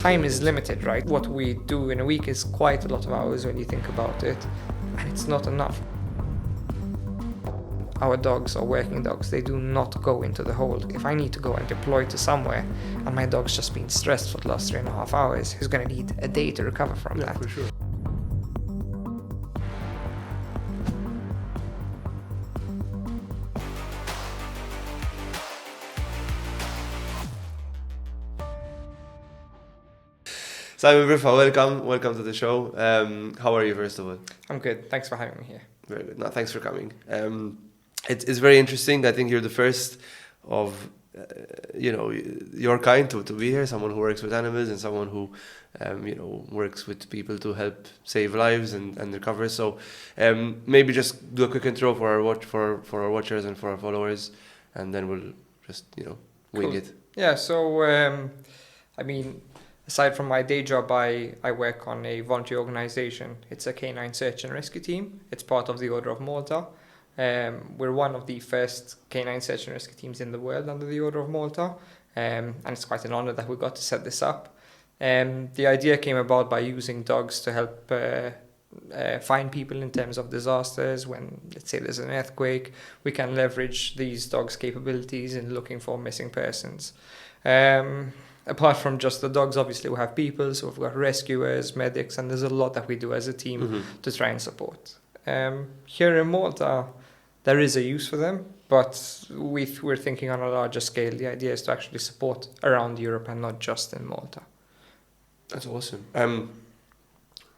Time is limited, right? What we do in a week is quite a lot of hours when you think about it, and it's not enough. Our dogs are working dogs. They do not go into the hole. If I need to go and deploy to somewhere and my dog's just been stressed for the last 3.5 hours, he's going to need a day to recover from that. For sure. Simon, Briffa, welcome to the show. How are you, first of all? I'm good. Thanks for having me here. Very good. No, thanks for coming. It's very interesting. I think you're the first of your kind to be here. Someone who works with animals and someone who works with people to help save lives and recover. So maybe just do a quick intro for our watchers and for our followers, and then we'll just wing it. Yeah. So aside from my day job, I work on a voluntary organisation. It's a canine search and rescue team. It's part of the Order of Malta. We're one of the first canine search and rescue teams in the world under the Order of Malta. And it's quite an honour that we got to set this up. The idea came about by using dogs to help find people in terms of disasters. When, let's say, there's an earthquake, we can leverage these dogs' capabilities in looking for missing persons. Apart from just the dogs, obviously we have people, so we've got rescuers, medics, and there's a lot that we do as a team to try and support. Here in Malta, there is a use for them, but we're thinking on a larger scale. The idea is to actually support around Europe and not just in Malta. That's awesome.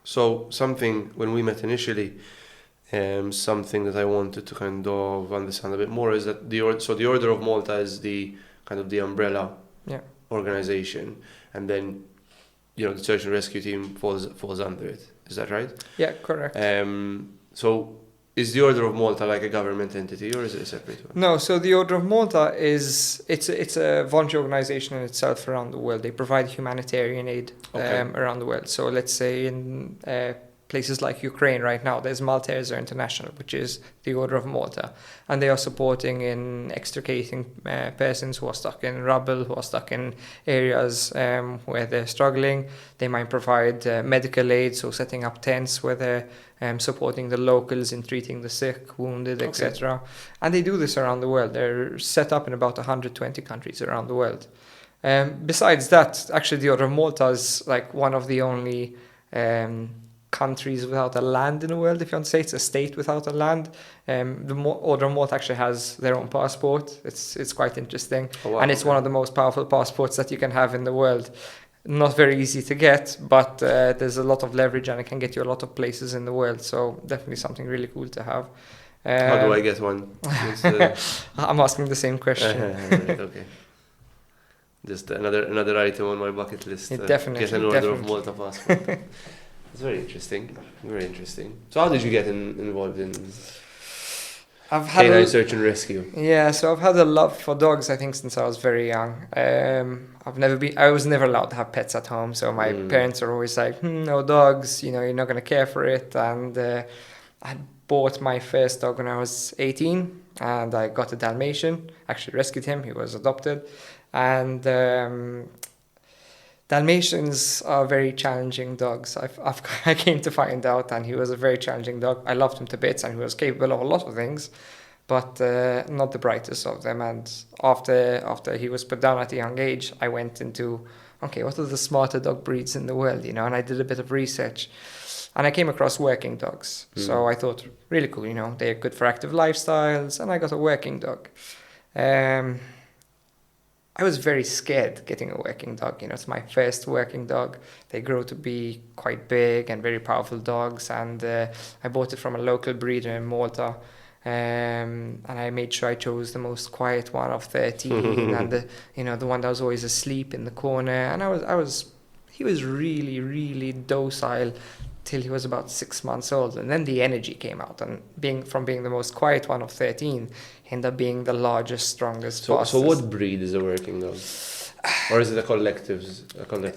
So something, when we met initially, something that I wanted to kind of understand a bit more is that the Order of Malta is the kind of the umbrella organization, and then the search and rescue team falls under it. Is that right? Yeah, correct. So is the Order of Malta like a government entity, or is it a separate one? No, so the Order of Malta it's a voluntary organization in itself around the world. They provide humanitarian aid around the world. So let's say in places like Ukraine right now, there's Malteser International, which is the Order of Malta, and they are supporting in extricating persons who are stuck in rubble, who are stuck in areas where they're struggling. They might provide medical aid, so setting up tents where they're supporting the locals in treating the sick, wounded, etc. And they do this around the world. They're set up in about 120 countries around the world. Besides that, actually the Order of Malta is like one of the only countries without a land in the world, if you want to say. It's a state without a land. The Order of Malta actually has their own passport. It's quite interesting. And it's one of the most powerful passports that you can have in the world. Not very easy to get, but there's a lot of leverage and it can get you a lot of places in the world. So definitely something really cool to have. How do I get one? I'm asking the same question. Okay. Just another item on my bucket list. Definitely. Get an Order of Malta passport. It's very interesting. Very interesting. So how did you get involved in canine search and rescue? Yeah, so I've had a love for dogs, I think, since I was very young. I was never allowed to have pets at home, so my parents are always like, no dogs, you're not going to care for it. And I bought my first dog when I was 18, and I got a Dalmatian. Actually rescued him. He was adopted. And Dalmatians are very challenging dogs. I came to find out, and he was a very challenging dog. I loved him to bits, and he was capable of a lot of things, but not the brightest of them. And after he was put down at a young age, I went into, what are the smarter dog breeds in the world, and I did a bit of research. And I came across working dogs. So I thought, really cool, they're good for active lifestyles, and I got a working dog. I was very scared getting a working dog. It's my first working dog. They grow to be quite big and very powerful dogs. And I bought it from a local breeder in Malta. And I made sure I chose the most quiet one of 13 and the one that was always asleep in the corner. And he was really, really docile till he was about 6 months old, and then the energy came out, and being the most quiet one of 13, he ended up being the largest, strongest, fastest. So what breed is a working dog? Or is it a collective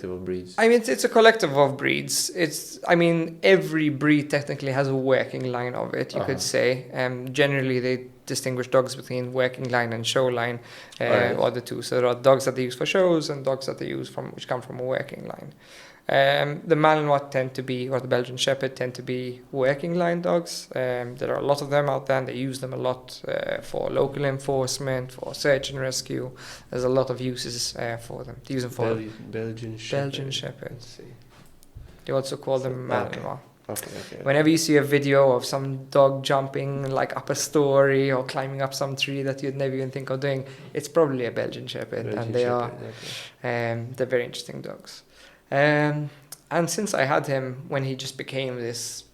of breeds? It's a collective of breeds. Every breed technically has a working line of it, you could say. Generally, distinguish dogs between working line and show line, Alright. or the two. So there are dogs that they use for shows and dogs that they use which come from a working line. The Malinois tend to be, or the Belgian Shepherd tend to be working line dogs. There are a lot of them out there, and they use them a lot for local enforcement, for search and rescue. There's a lot of uses for them. They use them for Belgian Shepherd. Belgian Shepherd. Let's see. They also call them Malinois. Okay. Whenever you see a video of some dog jumping like up a story or climbing up some tree that you'd never even think of doing, it's probably a Belgian Shepherd, and they're very interesting dogs. And since I had him, when he just became this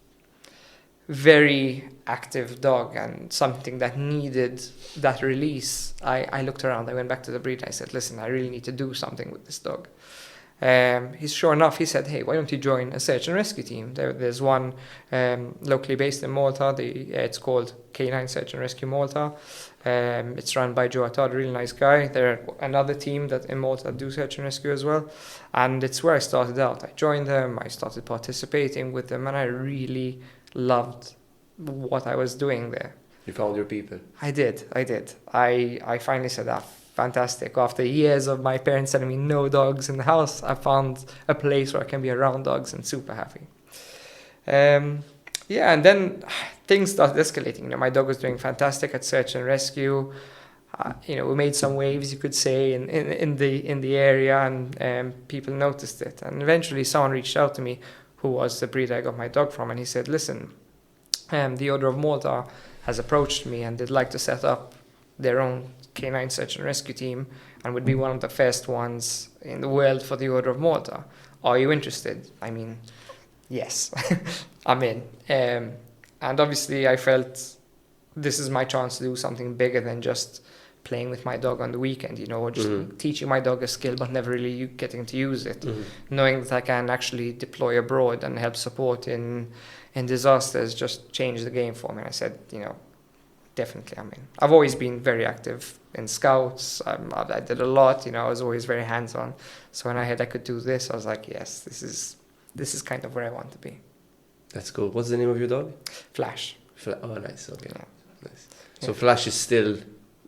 very active dog and something that needed that release, I looked around. I went back to the breed. I said, listen, I really need to do something with this dog. Sure enough, he said, hey, why don't you join a search and rescue team? There's one locally based in Malta. It's called Canine Search and Rescue Malta. It's run by Joe Attard, a really nice guy. They're another team that in Malta do search and rescue as well. And it's where I started out. I joined them, I started participating with them, and I really loved what I was doing there. You found your people. I did. I finally said, fantastic. After years of my parents telling me no dogs in the house, I found a place where I can be around dogs and super happy. And then things started escalating. My dog was doing fantastic at search and rescue. We made some waves, you could say, in the area, and people noticed it. And eventually someone reached out to me, who was the breed I got my dog from, and he said, listen, the Order of Malta has approached me and they'd like to set up their own canine search and rescue team and would be one of the first ones in the world for the Order of Malta. Are you interested? I mean, yes, I'm in. And obviously I felt this is my chance to do something bigger than just playing with my dog on the weekend, or just teaching my dog a skill but never really getting to use it. Knowing that I can actually deploy abroad and help support in disasters just changed the game for me. And I said, definitely, I've always been very active in scouts. I did a lot, I was always very hands-on. So when I heard I could do this, I was like, yes, this is kind of where I want to be. That's cool. What's the name of your dog? Flash. Oh, nice. Okay. Yeah. Nice. So Flash is still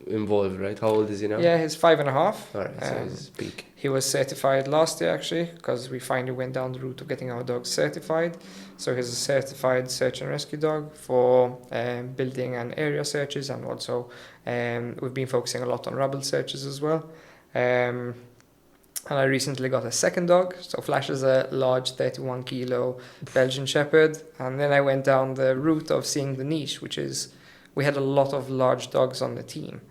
involved, right? How old is he now? Yeah, he's 5.5. All right, so he's peak. He was certified last year, actually, because we finally went down the route of getting our dog certified. So he's a certified search and rescue dog for building and area searches, and also we've been focusing a lot on rubble searches as well. And I recently got a second dog. So Flash is a large 31 kilo Belgian Shepherd. And then I went down the route of seeing the niche, which is we had a lot of large dogs on the team,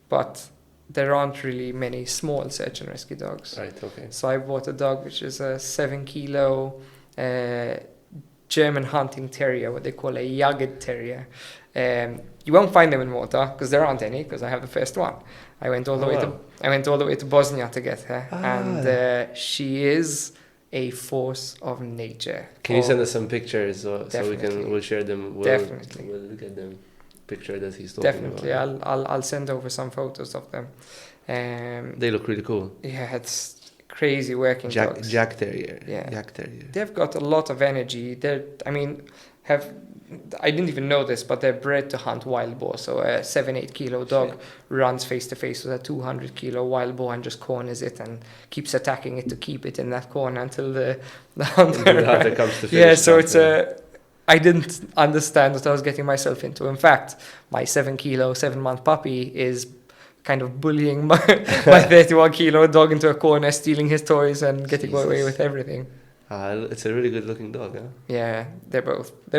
but there aren't really many small search and rescue dogs. Right, okay. So I bought a dog which is a 7 kilo German hunting terrier, what they call a Jagd terrier. You won't find them in Malta because there aren't any, because I have the first one. I went all the way to Bosnia to get her, and she is a force of nature. Can you send us some pictures so we'll share them? Definitely. We'll get them picture that he's talking about. Definitely, I'll send over some photos of them. They look really cool. Yeah, it's crazy working dogs. Jack Terrier. Yeah. Jack Terrier. They've got a lot of energy. I didn't even know this, but they're bred to hunt wild boar. So a 7-8 kilo dog runs face to face with a 200 kilo wild boar and just corners it and keeps attacking it to keep it in that corner until the hunter comes to finish. Yeah, so I didn't understand what I was getting myself into. In fact, my 7-month puppy is kind of bullying my 31 kilo dog into a corner, stealing his toys and getting away with everything. It's a really good looking dog, huh? Yeah, they're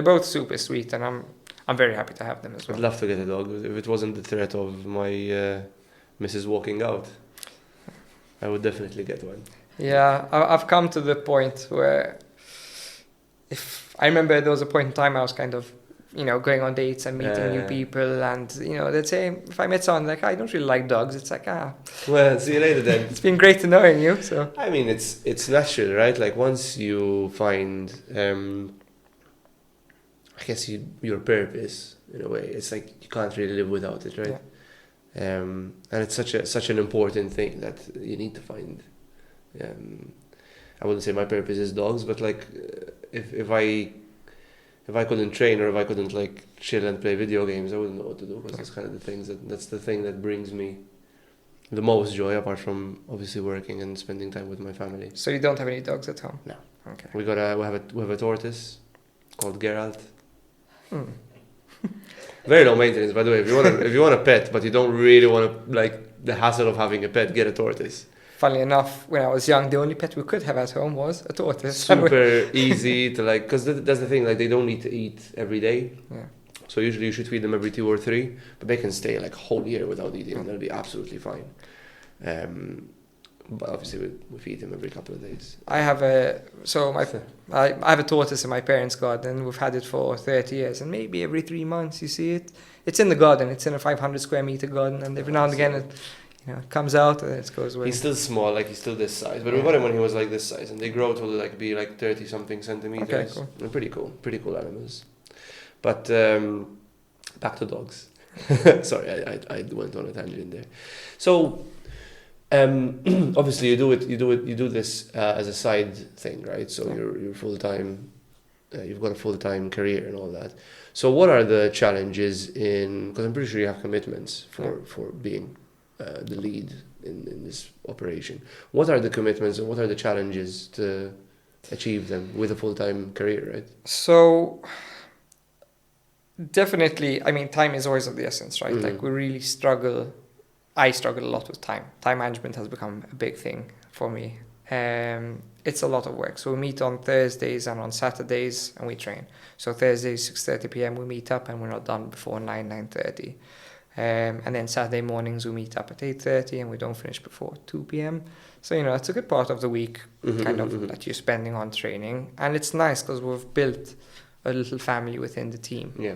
both super sweet, and I'm very happy to have them as well. I'd love to get a dog. If it wasn't the threat of my missus walking out, I would definitely get one. Yeah, I've come to the point where I remember there was a point in time I was kind of, going on dates and meeting new people, and they'd say, if I met someone like, I don't really like dogs, it's like, well, see you later then. It's been great to knowing you. So I mean, it's natural, right? Like once you find I guess your purpose in a way, it's like you can't really live without it, right? Yeah. And it's such an important thing that you need to find. I wouldn't say my purpose is dogs, but like if if I couldn't train or if I couldn't like chill and play video games, I wouldn't know what to do, because that's kind of that's the thing that brings me the most joy, apart from obviously working and spending time with my family. So you don't have any dogs at home? No. Okay. We have a tortoise called Geralt. Very low maintenance, by the way. If you want a pet, but you don't really want to, like, the hassle of having a pet, get a tortoise. Funnily enough, when I was young, the only pet we could have at home was a tortoise. Super easy to, like, because that's the thing, like, they don't need to eat every day. Yeah. So usually you should feed them every 2 or 3, but they can stay like a whole year without eating, and they'll be absolutely fine. But obviously we feed them every couple of days. I have a tortoise in my parents' garden. We've had it for 30 years, and maybe every 3 months you see it. It's in the garden. It's in a 500 square meter garden, and every now and again it comes out and it goes away. He's still small, like he's still this size. But we got him when he was like this size, and they grow to be 30 something centimeters. Okay, cool. They're pretty cool animals. But back to dogs. Sorry, I went on a tangent there. So obviously you do this as a side thing, right? So you're full time. You've got a full time career and all that. So what are the challenges because I'm pretty sure you have commitments for being the lead in this operation. What are the commitments and what are the challenges to achieve them with a full time career, right? So definitely, I mean, time is always of the essence, right? Like we really struggle. I struggle a lot with time. Time management has become a big thing for me. It's a lot of work. So we meet on Thursdays and on Saturdays and we train. So Thursdays, 6:30 p.m. we meet up and we're not done before 9:30. And then Saturday mornings we meet up at 8:30 and we don't finish before 2 p.m. So, it's a good part of the week that you're spending on training. And it's nice because we've built a little family within the team. Yeah.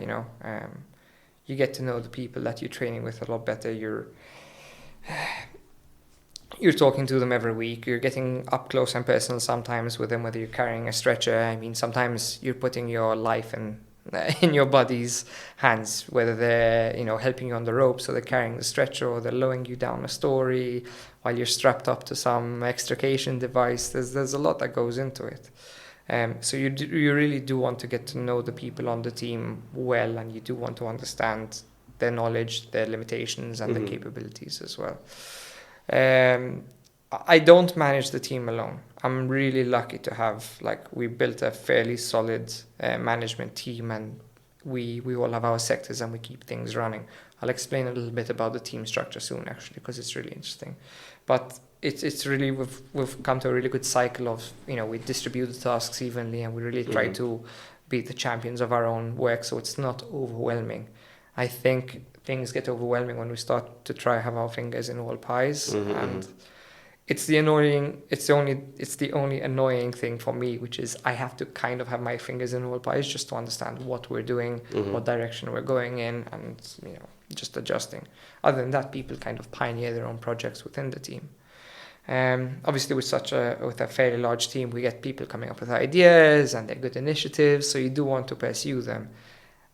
You get to know the people that you're training with a lot better. You're talking to them every week. You're getting up close and personal sometimes with them, whether you're carrying a stretcher. I mean, sometimes you're putting your life in your body's hands, whether they're, helping you on the rope, so they're carrying the stretcher, or they're lowering you down a story while you're strapped up to some extrication device. There's a lot that goes into it. So you really do want to get to know the people on the team well, and you do want to understand their knowledge, their limitations, and their capabilities as well. I don't manage the team alone. I'm really lucky to have, we built a fairly solid management team, and we all have our sectors and we keep things running. I'll explain a little bit about the team structure soon, actually, because it's really interesting. But it's really, we've come to a really good cycle of, we distribute the tasks evenly, and we really try to be the champions of our own work, so it's not overwhelming. I think things get overwhelming when we start to try have our fingers in all pies, and it's the only annoying thing for me, which is I have to kind of have my fingers in all pies just to understand what we're doing, what direction we're going in, and just adjusting. Other than that, people kind of pioneer their own projects within the team. Obviously, with a fairly large team, we get people coming up with ideas and they're good initiatives, so you do want to pursue them.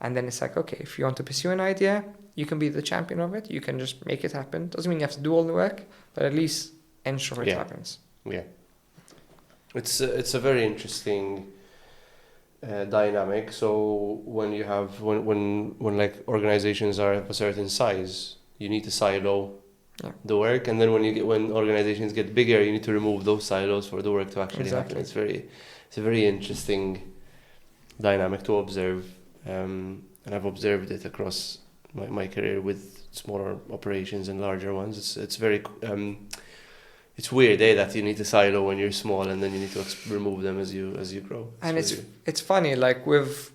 And then it's like, okay, if you want to pursue an idea, you can be the champion of it. You can just make it happen. Doesn't mean you have to do all the work, but at least ensure it happens. Yeah, it's a very interesting dynamic. So when you have when organizations are of a certain size, you need to silo the work, and then when organizations get bigger, you need to remove those silos for the work to actually happen. It's a very interesting dynamic to observe. And I've observed it across my career with smaller operations and larger ones. It's very it's weird that you need to silo when you're small, and then you need to remove them as you grow. And it's funny,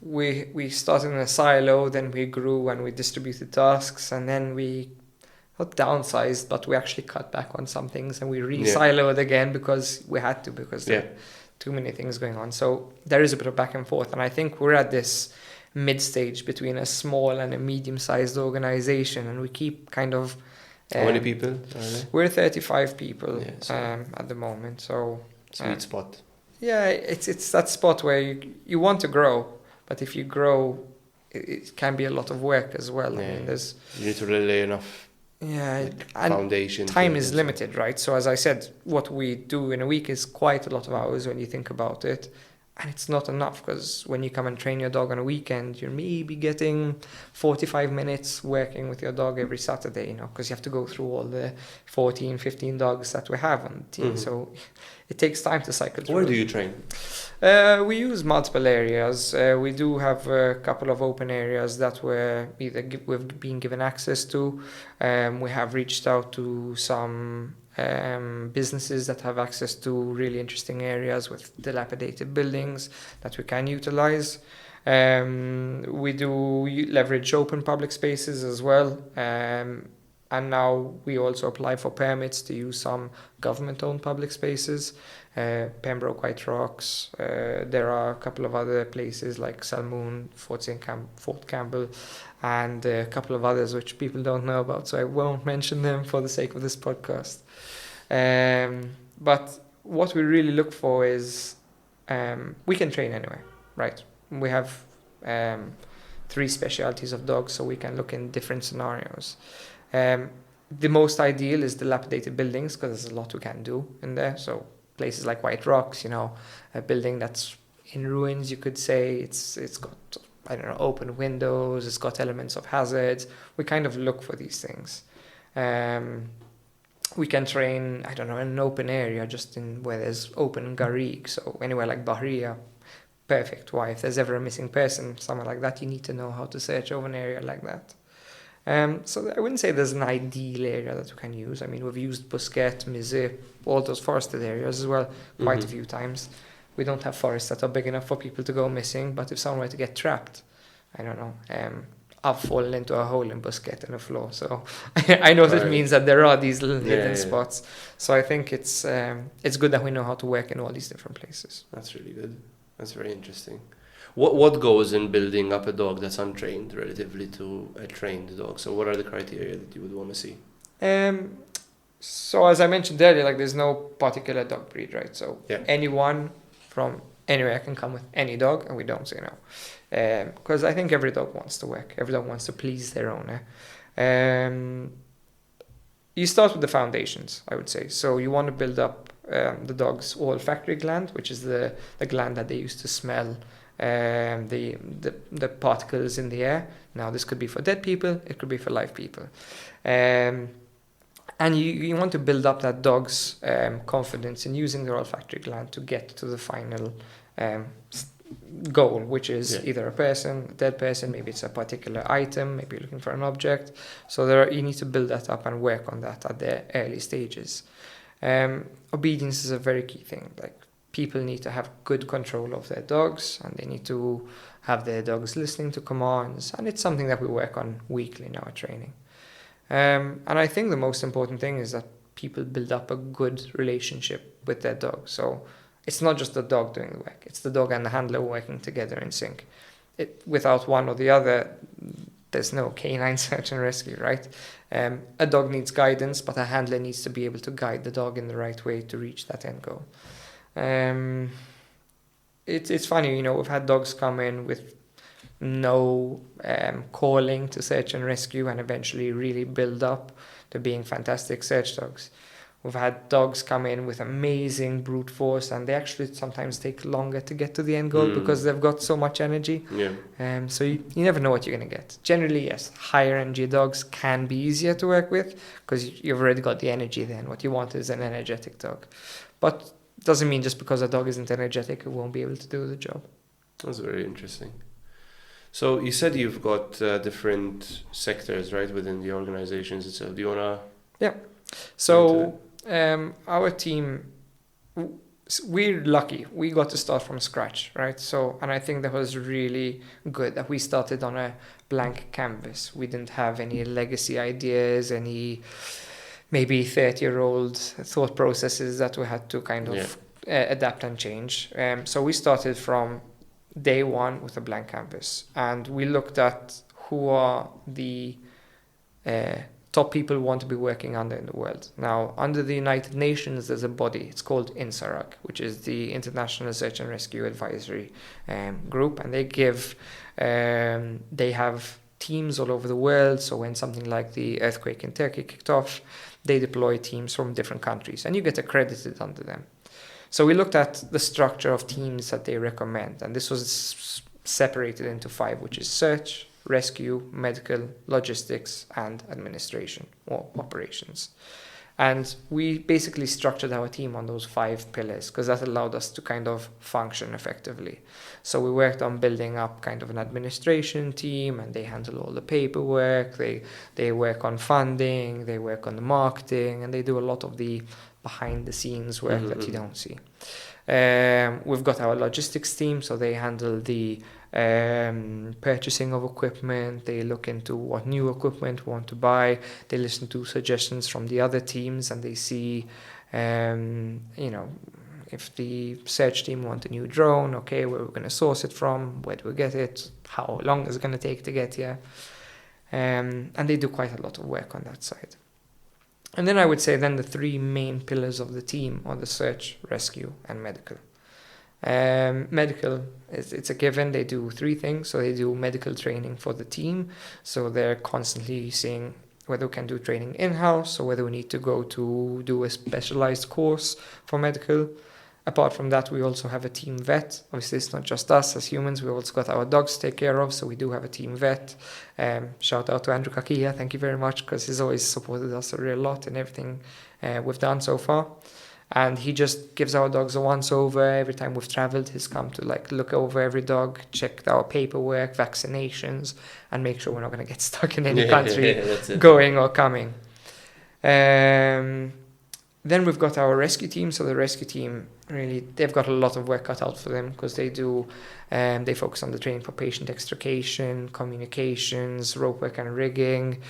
we started in a silo, then we grew and we distributed tasks, and then we not downsized, but we actually cut back on some things, and we re-siloed again because we had to, because there are too many things going on. So there is a bit of back and forth, and I think we're at this mid-stage between a small and a medium-sized organization, and we keep kind of... How many people are there? We're 35 people at the moment, so... Sweet spot. Yeah, it's that spot where you want to grow, but if you grow, it can be a lot of work as well. Yeah. I mean, you need to really lay enough foundation. Time is limited, right? So as I said, what we do in a week is quite a lot of hours when you think about it. And it's not enough, because when you come and train your dog on a weekend, you're maybe getting 45 minutes working with your dog every Saturday, because you have to go through all the 14, 15 dogs that we have on the team. So it takes time to cycle through. Where do you train? We use multiple areas. We do have a couple of open areas that we've been given access to. We have reached out to some businesses that have access to really interesting areas with dilapidated buildings that we can utilize. We do leverage open public spaces as well. And now we also apply for permits to use some government-owned public spaces. Pembroke, White Rocks. There are a couple of other places like Salmoon, Fort Campbell, and a couple of others which people don't know about, so I won't mention them for the sake of this podcast. But what we really look for is we can train anywhere, right? We have 3 specialties of dogs, so we can look in different scenarios. The most ideal is dilapidated buildings, because there's a lot we can do in there. So places like White Rocks, a building that's in ruins, you could say. It's got, I don't know, open windows, it's got elements of hazards. We kind of look for these things. We can train, I don't know, in an open area, just in where there's open garrigue. So anywhere like Bahria, perfect. Why? If there's ever a missing person, somewhere like that, you need to know how to search over an area like that. So I wouldn't say there's an ideal area that we can use. I mean, we've used Busquet, Mizé, all those forested areas as well, quite a few times. We don't have forests that are big enough for people to go missing, but if someone were to get trapped, I don't know, I've fallen into a hole in Busquet in the floor. So I know that means that there are these little hidden spots. So I think it's good that we know how to work in all these different places. That's really good. That's very interesting. What goes in building up a dog that's untrained relatively to a trained dog? So what are the criteria that you would want to see? So as I mentioned earlier, like there's no particular dog breed, right? So anyone from anywhere can come with any dog, and we don't say no. Because I think every dog wants to work. Every dog wants to please their owner. You start with the foundations, I would say. So you want to build up the dog's olfactory gland, which is the gland that they use to smell the particles in the air. Now this could be for dead people, it could be for live people. And you want to build up that dog's confidence in using their olfactory gland to get to the final goal, which is either a person, a dead person, maybe it's a particular item, maybe you're looking for an object. So you need to build that up and work on that at the early stages. Obedience is a very key thing. Like, people need to have good control of their dogs, and they need to have their dogs listening to commands, and it's something that we work on weekly in our training. And I think the most important thing is that people build up a good relationship with their dog. So it's not just the dog doing the work, it's the dog and the handler working together in sync. Without one or the other, there's no canine search and rescue, right? A dog needs guidance, but a handler needs to be able to guide the dog in the right way to reach that end goal. It's funny, we've had dogs come in with no calling to search and rescue and eventually really build up to being fantastic search dogs. We've had dogs come in with amazing brute force, and they actually sometimes take longer to get to the end goal because they've got so much energy. So you never know what you're going to get. Generally, yes, higher energy dogs can be easier to work with because you've already got the energy then. What you want is an energetic dog. But doesn't mean just because a dog isn't energetic, it won't be able to do the job. That's very interesting. So you said you've got different sectors, right, within the organizations itself. Do you want to... Yeah. So our team, we're lucky. We got to start from scratch, right? So, and I think that was really good that we started on a blank canvas. We didn't have any legacy ideas, any maybe 30-year-old thought processes that we had to kind of adapt and change. So we started from day one with a blank canvas, and we looked at who are the top people who want to be working under in the world. Now, under the United Nations, there's a body. It's called INSARAG, which is the International Search and Rescue Advisory Group, and they have teams all over the world. So when something like the earthquake in Turkey kicked off, they deploy teams from different countries, and you get accredited under them. So we looked at the structure of teams that they recommend, and this was separated into 5, which is search, rescue, medical, logistics, and administration or operations. And we basically structured our team on those 5 pillars because that allowed us to kind of function effectively. So we worked on building up kind of an administration team, and they handle all the paperwork, they work on funding, they work on the marketing, and they do a lot of the behind the scenes work that you don't see. We've got our logistics team, so they handle the purchasing of equipment, they look into what new equipment we want to buy, they listen to suggestions from the other teams, and they see if the search team want a new drone, okay, where we're going to source it from, where do we get it, how long is it going to take to get here, and they do quite a lot of work on that side. And then I would say then the 3 main pillars of the team are the search, rescue, and medical. Medical, it's a given. They do 3 things. So they do medical training for the team. So they're constantly seeing whether we can do training in-house or whether we need to go to do a specialized course for medical. Apart from that, we also have a team vet. Obviously, it's not just us as humans. We've also got our dogs to take care of. So we do have a team vet. Shout out to Andrew Kakia. Thank you very much, because he's always supported us a real lot in everything we've done so far. And he just gives our dogs a once over every time we've traveled. He's come to look over every dog, check our paperwork, vaccinations, and make sure we're not going to get stuck in any country going or coming. Then we've got our rescue team. So the rescue team, really, they've got a lot of work cut out for them, because they focus on the training for patient extrication, communications, rope work and rigging.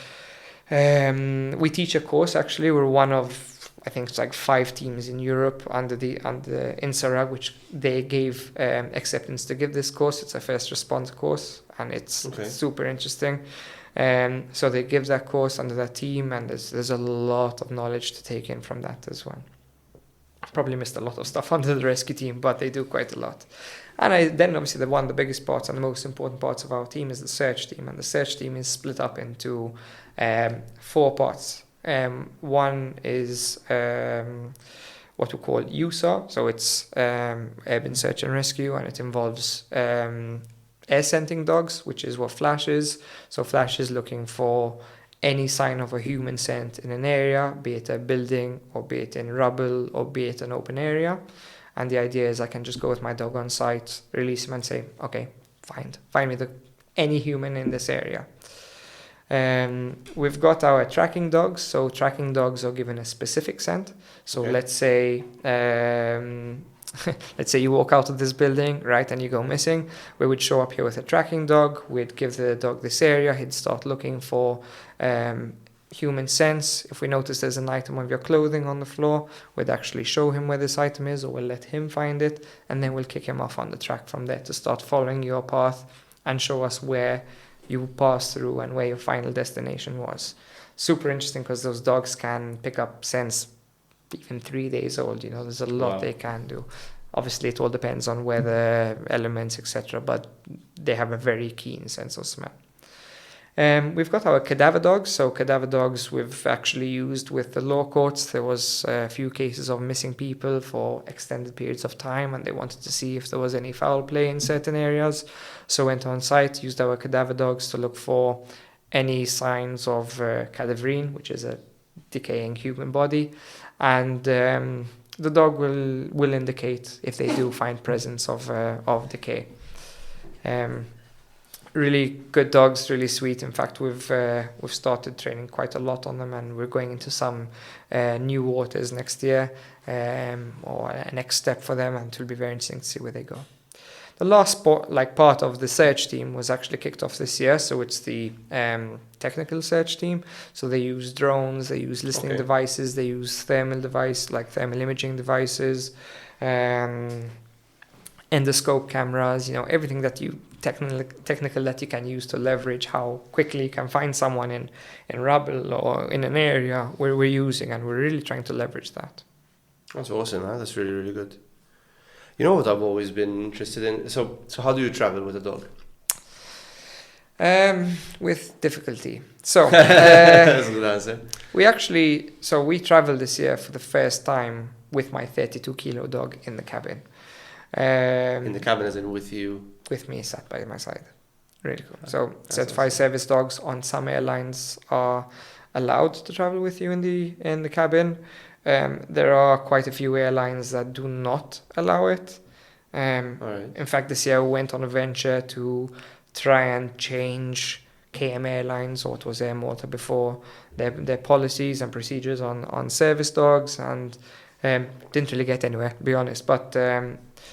We teach a course, actually. We're one of, I think it's 5 teams in Europe under INSARAG, which they gave acceptance to give this course. It's a first response course, and it's super interesting. So they give that course under that team, and there's a lot of knowledge to take in from that as well. I've probably missed a lot of stuff under the rescue team, but they do quite a lot. And then obviously one of the biggest parts and the most important parts of our team is the search team, and the search team is split up into 4 parts. One is what we call USAR, so it's Urban Search and Rescue, and it involves air scenting dogs, which is what Flash is. So Flash is looking for any sign of a human scent in an area, be it a building, or be it in rubble, or be it an open area. And the idea is I can just go with my dog on site, release him, and say, okay, find me any human in this area. We've got our tracking dogs. So tracking dogs are given a specific scent. So let's say you walk out of this building, right, and you go missing. We would show up here with a tracking dog. We'd give the dog this area. He'd start looking for human scents. If we notice there's an item of your clothing on the floor, we'd actually show him where this item is, or we'll let him find it, and then we'll kick him off on the track from there to start following your path and show us where you passed through and where your final destination was. Super interesting, because those dogs can pick up scents even 3 days old. There's a lot they can do. Obviously, it all depends on weather, elements, etc., but they have a very keen sense of smell. We've got our cadaver dogs. So cadaver dogs we've actually used with the law courts. There was a few cases of missing people for extended periods of time, and they wanted to see if there was any foul play in certain areas. So went on site, used our cadaver dogs to look for any signs of cadaverine, which is a decaying human body. And the dog will indicate if they do find presence of decay. Really good dogs, really sweet. In fact, we've started training quite a lot on them, and we're going into some new waters next year, or a next step for them, and it will be very interesting to see where they go. The last part of the search team was actually kicked off this year, so it's the technical search team. So they use drones, they use listening devices, they use thermal imaging devices, endoscope cameras, everything that you technical that you can use to leverage how quickly you can find someone in rubble or in an area where we're using, and we're really trying to leverage that. That's awesome, huh? That's really, really good. You know what I've always been interested in? So how do you travel with a dog? With difficulty. So That's a good answer. we traveled this year for the first time with my 32-kilo dog in the cabin. In the cabin, as in with you. With me, sat by my side. Really cool. That's So certified awesome. service dogs on some airlines are allowed to travel with you in the cabin. There are quite a few airlines that do not allow it. All right. In fact, this year we went on a venture to try and change KM Airlines, or it was Air Malta before, their policies and procedures on service dogs, and didn't really get anywhere, to be honest. But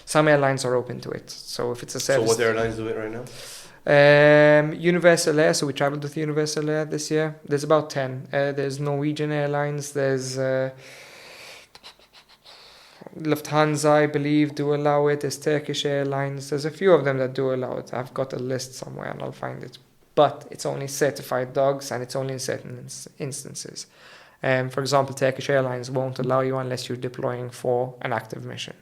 some airlines are open to it. So if it's a So service... what airlines do it right now? Universal Air, so we traveled with Universal Air this year. There's about 10. There's Norwegian Airlines, there's Lufthansa, I believe, do allow it. There's Turkish Airlines. There's a few of them that do allow it. I've got a list somewhere and I'll find it. But it's only certified dogs, and it's only in certain instances. For example, Turkish Airlines won't allow you unless you're deploying for an active mission.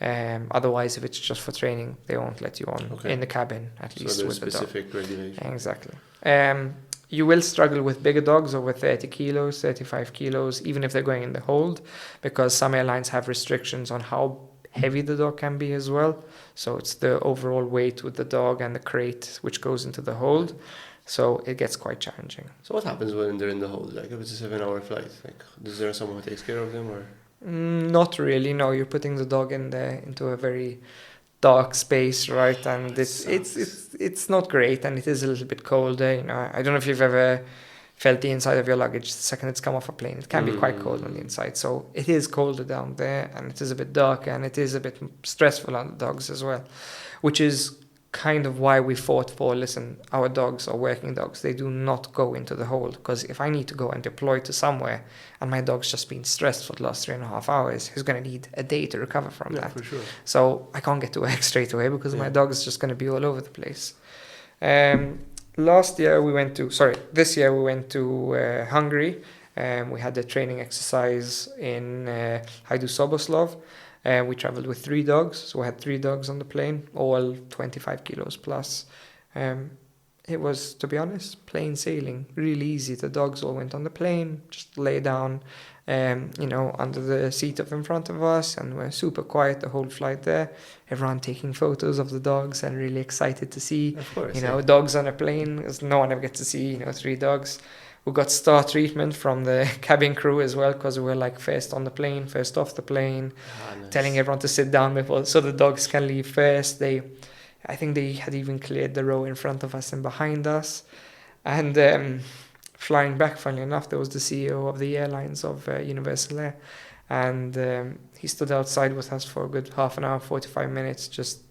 Otherwise, if it's just for training, they won't let you on in the cabin, at least So with there's the dog. specific regulation. Exactly. You will struggle with bigger dogs over 30 kilos, 35 kilos, even if they're going in the hold, because some airlines have restrictions on how heavy the dog can be as well. So it's the overall weight with the dog and the crate which goes into the hold. So it gets quite challenging. So what happens when they're in the hold? Like if it's a 7-hour flight, like is there someone who takes care of them, or? Not really. No, you're putting the dog into a very dark space, right? And it's not great, and it is a little bit colder. You know, I don't know if you've ever felt the inside of your luggage the second it's come off a plane. It can be quite cold on the inside. So it is colder down there, and it is a bit darker, and it is a bit stressful on the dogs as well, which is kind of why we fought for, listen, our dogs are working dogs. They do not go into the hold, because if I need to go and deploy to somewhere and my dog's just been stressed for the last 3.5 hours, he's going to need a day to recover from that. For sure. So I can't get to work straight away because my dog is just going to be all over the place. This year we went to Hungary. We had a training exercise in Hajdú-Soboszló. We traveled with 3 dogs, so we had 3 dogs on the plane, all 25 kilos plus. It was, to be honest, plain sailing, really easy. The dogs all went on the plane, just lay down, under the seat in front of us, and we're super quiet the whole flight there. Everyone taking photos of the dogs and really excited to see, dogs on a plane, because no one ever gets to see, 3 dogs. We got star treatment from the cabin crew as well, because we were like first on the plane, first off the plane, Nice. telling everyone to sit down before, so the dogs can leave first. I think they had even cleared the row in front of us and behind us. And flying back, funnily enough, there was the CEO of the airlines of Universal Air, and he stood outside with us for a good half an hour, 45 minutes, just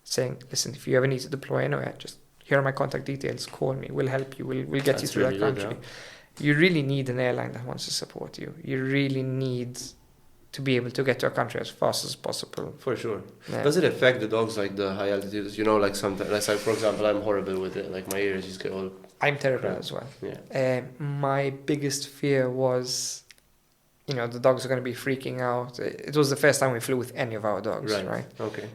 saying, listen, if you ever need to deploy anywhere, just here are my contact details, call me, we'll help you, we'll get you through that country. Good, yeah. You really need an airline that wants to support you. You really need to be able to get to a country as fast as possible. For sure. Yeah. Does it affect the dogs, like the high altitudes? Like sometimes, like for example, I'm horrible with it. Like my ears just get all... I'm terrible as well. Yeah. My biggest fear was, the dogs are going to be freaking out. It was the first time we flew with any of our dogs, right? Okay.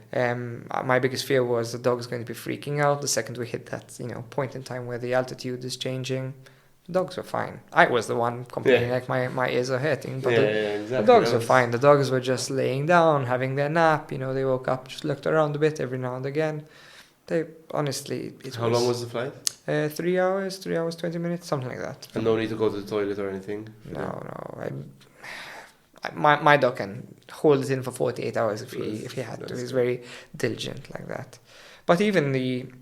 My biggest fear was the dog's going to be freaking out the second we hit that, point in time where the altitude is changing. The dogs were fine. I was the one complaining like my ears are hurting, but exactly. the dogs were fine. The dogs were just laying down, having their nap. They woke up, just looked around a bit every now and again. They honestly, How long was the flight? 3 hours, 20 minutes, something like that. And no need to go to the toilet or anything? No. My dog can hold it in for 48 hours if he had to. He's very diligent like that. But even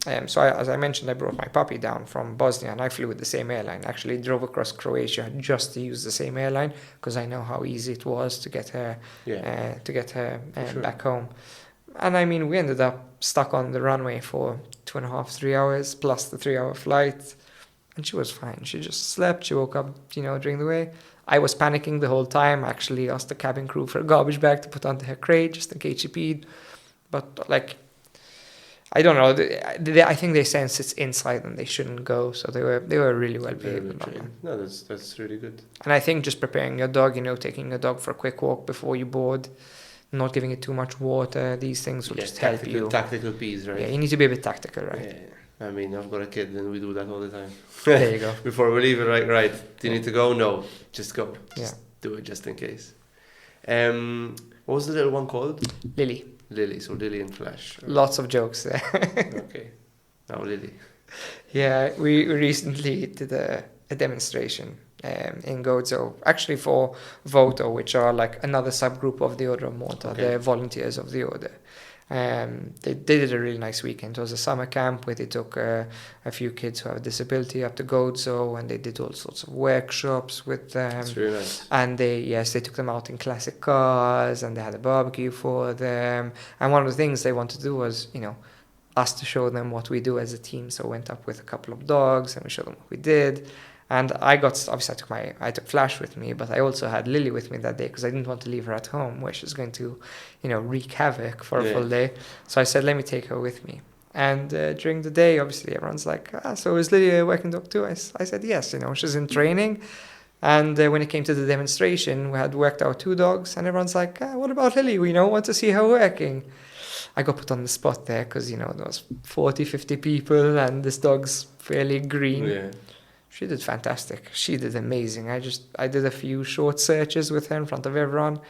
as I mentioned, I brought my puppy down from Bosnia, and I flew with the same airline. Actually drove across Croatia just to use the same airline, because I know how easy it was to get her back home. And I mean, we ended up stuck on the runway for 2.5, 3 hours plus the 3-hour flight, and she was fine. She just slept. She woke up, during the way. I was panicking the whole time. I actually asked the cabin crew for a garbage bag to put onto her crate just in case she peed. But I don't know. I think they sense it's inside and they shouldn't go. So they were really well behaved. No, that's really good. And I think just preparing your dog, taking your dog for a quick walk before you board, not giving it too much water, these things will just help you. Tactical piece, right? Yeah, you need to be a bit tactical, right? Yeah. I mean, I've got a kid and we do that all the time. There you go. Before we leave it, right, do you need to go? No, just go. Just do it just in case. What was the little one called? Lily. Lily, so Lily and Flash. Lots of jokes there. Okay, now Lily. Yeah, we recently did a demonstration in Gozo, actually for Voto, which are like another subgroup of the Order of Malta, the volunteers of the Order. They did a really nice weekend. It was a summer camp where they took a few kids who have a disability up to Gozo, and they did all sorts of workshops with them. That's really nice. And they took them out in classic cars, and they had a barbecue for them. And one of the things they wanted to do was, us to show them what we do as a team. So I went up with a couple of dogs and we showed them what we did. And I took Flash with me, but I also had Lily with me that day because I didn't want to leave her at home where she's going to, wreak havoc for a full day. So I said, let me take her with me. And during the day, obviously, everyone's like, so is Lily a working dog too? I said, yes, she's in training. And when it came to the demonstration, we had worked out 2 dogs, and everyone's like, what about Lily? We want to see her working. I got put on the spot there because, there was 40, 50 people and this dog's fairly green. Yeah. She did fantastic. She did amazing. I did a few short searches with her in front of everyone.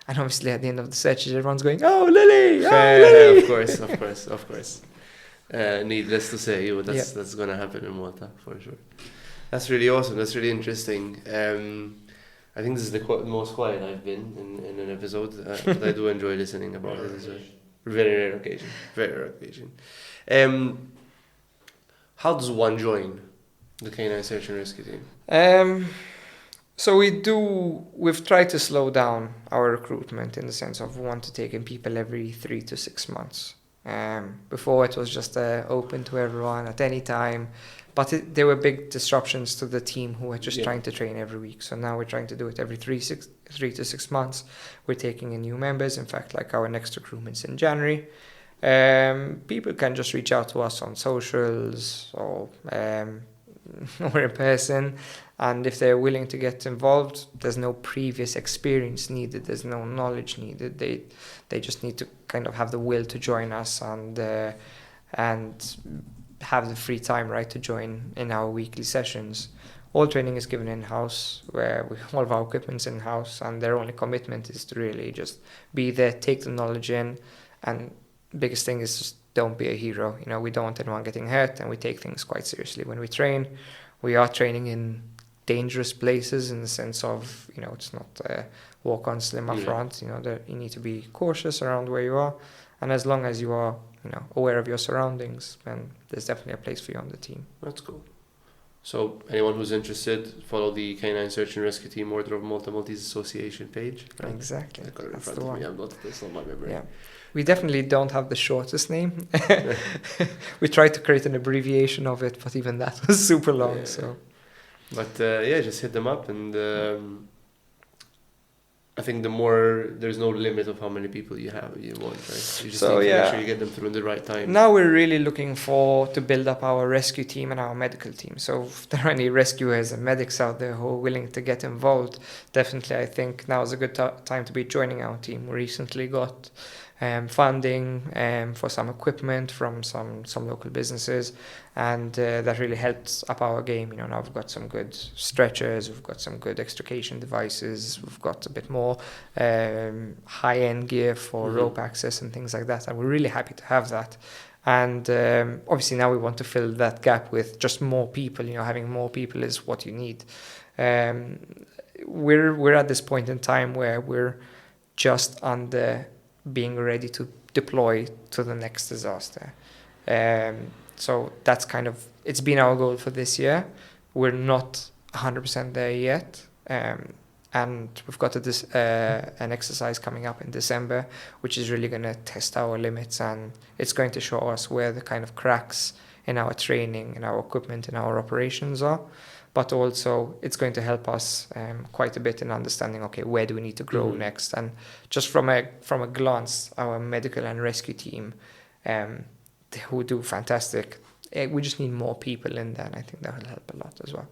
And obviously at the end of the searches, everyone's going, oh, Lily! Oh, Lily! Of course. Needless to say, that's going to happen in Malta, for sure. That's really awesome. That's really interesting. I think this is the most quiet I've been in an episode, but I do enjoy listening about it as well. Very rare occasion. How does one join the Canine Search and Rescue team? So we've tried to slow down our recruitment in the sense of we want to take in people every 3 to 6 months. Before it was just open to everyone at any time, but there were big disruptions to the team who were just trying to train every week. So now we're trying to do it every 3 to 6 months. We're taking in new members. In fact, like our next recruitment's in January. People can just reach out to us on socials or in person. And if they're willing to get involved, there's no previous experience needed. There's no knowledge needed. They just need to kind of have the will to join us and have the free time, right, to join in our weekly sessions. All training is given in-house, where all of our equipment's in-house, and their only commitment is to really just be there, take the knowledge in, and biggest thing is just don't be a hero. We don't want anyone getting hurt, and we take things quite seriously. When we train, we are training in dangerous places in the sense of, it's not walk on slim up front, that you need to be cautious around where you are. And as long as you are, aware of your surroundings, then there's definitely a place for you on the team. That's cool. So anyone who's interested, follow the Canine Search and Rescue Team Order of Malta Maltese Association page. Right? Exactly. I've got it in front of me. That's not my memory. Yeah. We definitely don't have the shortest name. We tried to create an abbreviation of it, but even that was super long. So, but just hit them up, and I think there's no limit of how many people you want, right? You just need to make sure you get them through in the right time. Now we're really looking to build up our rescue team and our medical team. So if there are any rescuers and medics out there who are willing to get involved, definitely I think now is a good time to be joining our team. We recently got funding for some equipment from some local businesses, and that really helps up our game. Now we've got some good stretchers, we've got some good extrication devices, we've got a bit more high-end gear for rope access and things like that, and we're really happy to have that. And obviously now we want to fill that gap with just more people. Having more people is what you need. We're at this point in time where we're just under being ready to deploy to the next disaster. So that's it's been our goal for this year. We're not 100% there yet. And we've got an exercise coming up in December, which is really going to test our limits, and it's going to show us where the kind of cracks in our training, in our equipment, in our operations are. But also it's going to help us quite a bit in understanding, okay, where do we need to grow next? And just from a glance, our medical and rescue team, who do fantastic, we just need more people in there, and I think that will help a lot as well.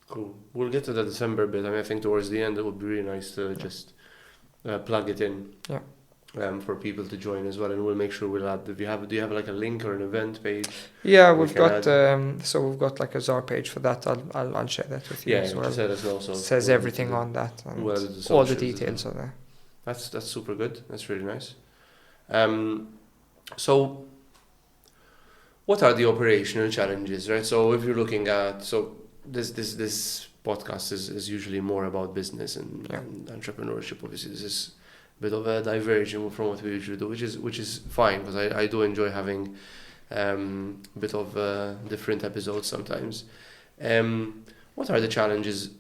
Cool. We'll get to the December bit. I think towards the end it would be really nice to just plug it in. Yeah. for people to join as well, and we'll make sure we'll add. Do you have like a link or an event page? Yeah, we we've can got we've got like a Zar page for that. I'll share that with you Yeah, as well. just let us know. So Says everything on that, and well, all the details are there. That's super good. That's really nice. So what are the operational challenges, right? So if you're looking at, this podcast is usually more about business and entrepreneurship. Obviously, this is a bit of a diversion from what we usually do, which is fine, because I do enjoy having a bit of different episodes sometimes. What are the challenges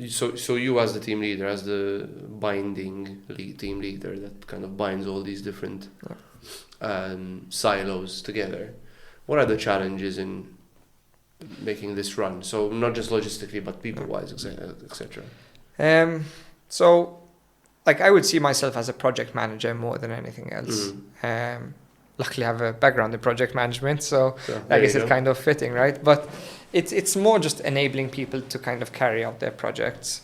so you as the team leader, as the binding team leader that kind of binds all these different silos together, what are the challenges in making this run? So not just logistically, but people-wise, etc. So, like, I would see myself as a project manager more than anything else. Luckily, I have a background in project management, so I guess it's kind of fitting, right? But it's more just enabling people to kind of carry out their projects.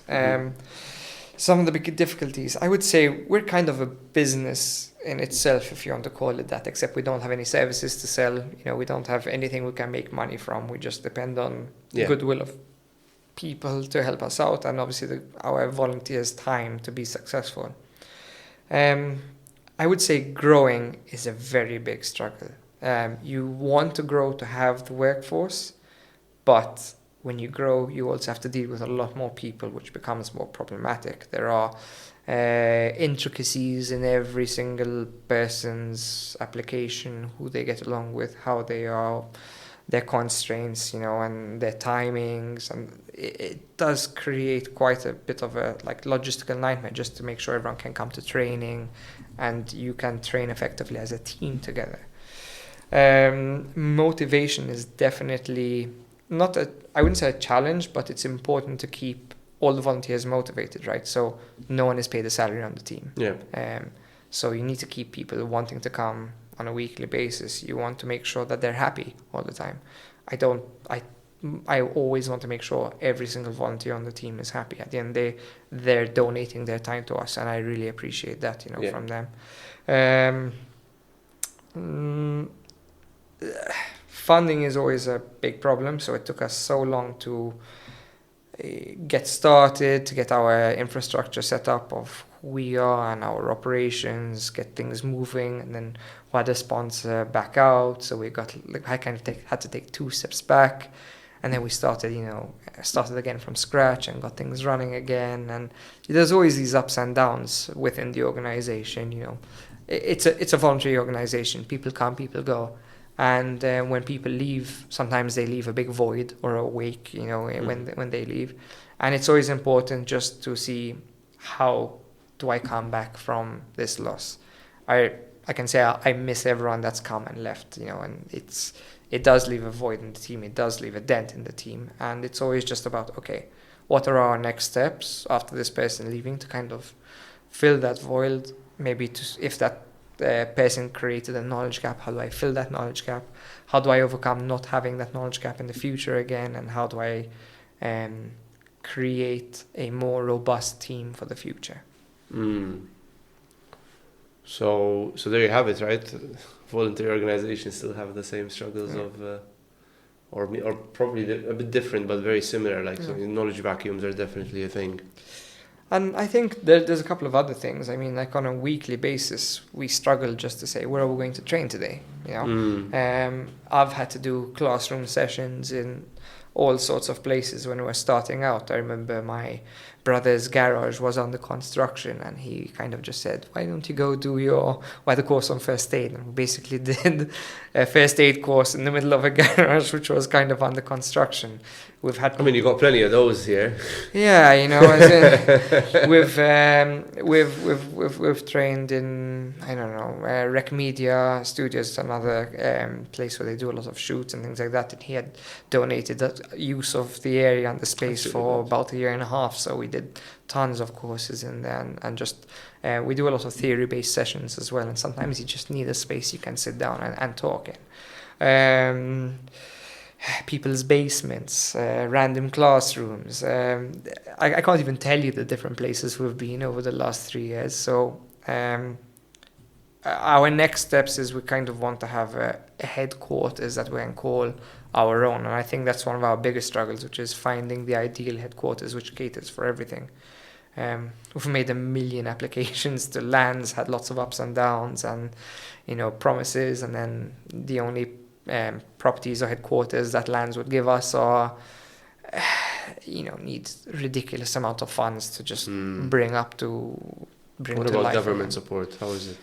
Some of the big difficulties, I would say, we're kind of a business in itself, if you want to call it that, except we don't have any services to sell. We don't have anything we can make money from. We just depend on the goodwill of people to help us out, and obviously our volunteers' time to be successful. I would say growing is a very big struggle. You want to grow to have the workforce, but when you grow, you also have to deal with a lot more people, which becomes more problematic. There are intricacies in every single person's application, who they get along with, how they are, their constraints, and their timings, and it does create quite a bit of a logistical nightmare just to make sure everyone can come to training and you can train effectively as a team together. Motivation is definitely I wouldn't say a challenge, but it's important to keep all the volunteers motivated, right? So no one is paid a salary on the team. So you need to keep people wanting to come on a weekly basis. You want to make sure that they're happy all the time. I always want to make sure every single volunteer on the team is happy. At the end of the day, they're donating their time to us, and I really appreciate that, from them. Funding is always a big problem, so it took us so long to get started, to get our infrastructure set up of who we are and our operations, get things moving, and then we had a sponsor back out, so we got I kind of had to take 2 steps back, and then we started again from scratch and got things running again. And there's always these ups and downs within the organization. It's a voluntary organization. People come, people go. And when people leave, sometimes they leave a big void or a wake, when they leave. And it's always important just to see, how do I come back from this loss? I can say I miss everyone that's come and left, and it does leave a void in the team. It does leave a dent in the team. And it's always just about, okay, what are our next steps after this person leaving to kind of fill that void? Maybe if that person created a knowledge gap, how do I fill that knowledge gap? How do I overcome not having that knowledge gap in the future again? And how do I create a more robust team for the future? So there you have it, right? Voluntary organizations still have the same struggles or probably a bit different, but very similar. So knowledge vacuums are definitely a thing. And I think there's a couple of other things. I mean, on a weekly basis, we struggle just to say, where are we going to train today? I've had to do classroom sessions in all sorts of places when we were starting out. I remember my brother's garage was under construction, and he kind of just said, why don't you go do the course on first aid? And we basically did a first aid course in the middle of a garage, which was kind of under construction. You got plenty of those here. Yeah, we've trained in, Rec Media Studios, another place where they do a lot of shoots and things like that. And he had donated that use of the area and the space for about a year and a half. So we did tons of courses in there, and just we do a lot of theory-based sessions as well. And sometimes you just need a space you can sit down and talk in. People's basements, random classrooms. I can't even tell you the different places we've been over the last 3 years. So our next steps is we kind of want to have a headquarters that we can call our own. And I think that's one of our biggest struggles, which is finding the ideal headquarters which caters for everything. We've made 1 million applications to lands, had lots of ups and downs and, promises. And then the only properties or headquarters that lands would give us are, need ridiculous amount of funds to just bring to What about life. government support? How is it?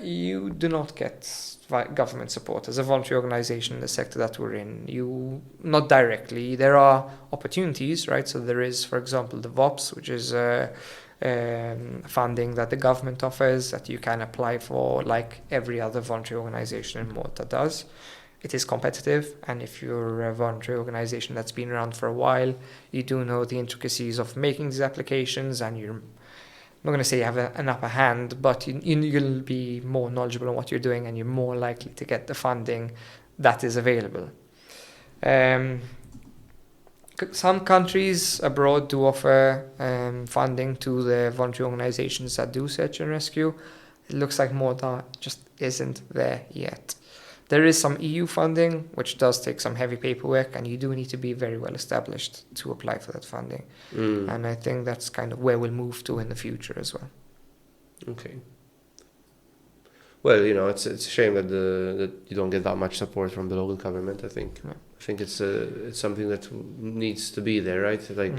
You do not get government support as a voluntary organization in the sector that we're in. You not directly. There are opportunities, right? So there is, for example, the VOPS, which is funding that the government offers that you can apply for, like every other voluntary organization in Malta does. It is competitive, and if you're a voluntary organization that's been around for a while, you do know the intricacies of making these applications, and you're I'm not going to say you have an upper hand, but you'll be more knowledgeable on what you're doing, and you're more likely to get the funding that is available. Some countries abroad do offer funding to the voluntary organizations that do search and rescue. It looks like Malta just isn't there yet. There is some EU funding, which does take some heavy paperwork, and you do need to be very well established to apply for that funding. And I think that's kind of where we'll move to in the future as well. Okay. Well, it's a shame that that you don't get that much support from the local government. I think it's something that needs to be there, right? Like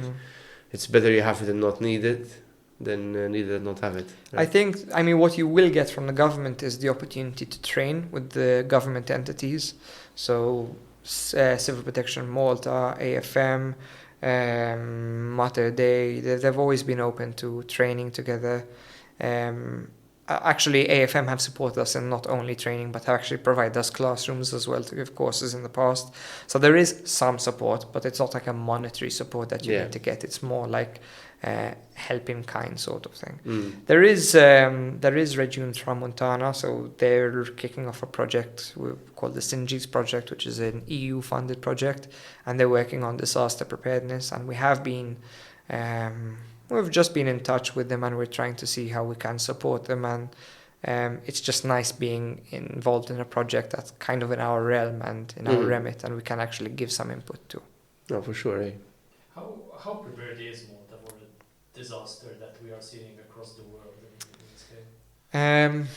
it's better you have it and not need it than need it and not have it. Right? I mean, what you will get from the government is the opportunity to train with the government entities. So Civil Protection Malta, AFM, Mater Dei, they've always been open to training together. Actually, AFM have supported us in not only training, but have actually provided us classrooms as well to give courses in the past. So there is some support, but it's not like a monetary support that you need to get. It's more like helping kind sort of thing. There is Region Tramontana, so they're kicking off a project called the Synergies Project, which is an EU-funded project, and they're working on disaster preparedness. And we've just been in touch with them, and we're trying to see how we can support them. And it's just nice being involved in a project that's kind of in our realm and in our remit, and we can actually give some input to. No, for sure. Eh? How prepared is Malta for a disaster that we are seeing across the world in this case?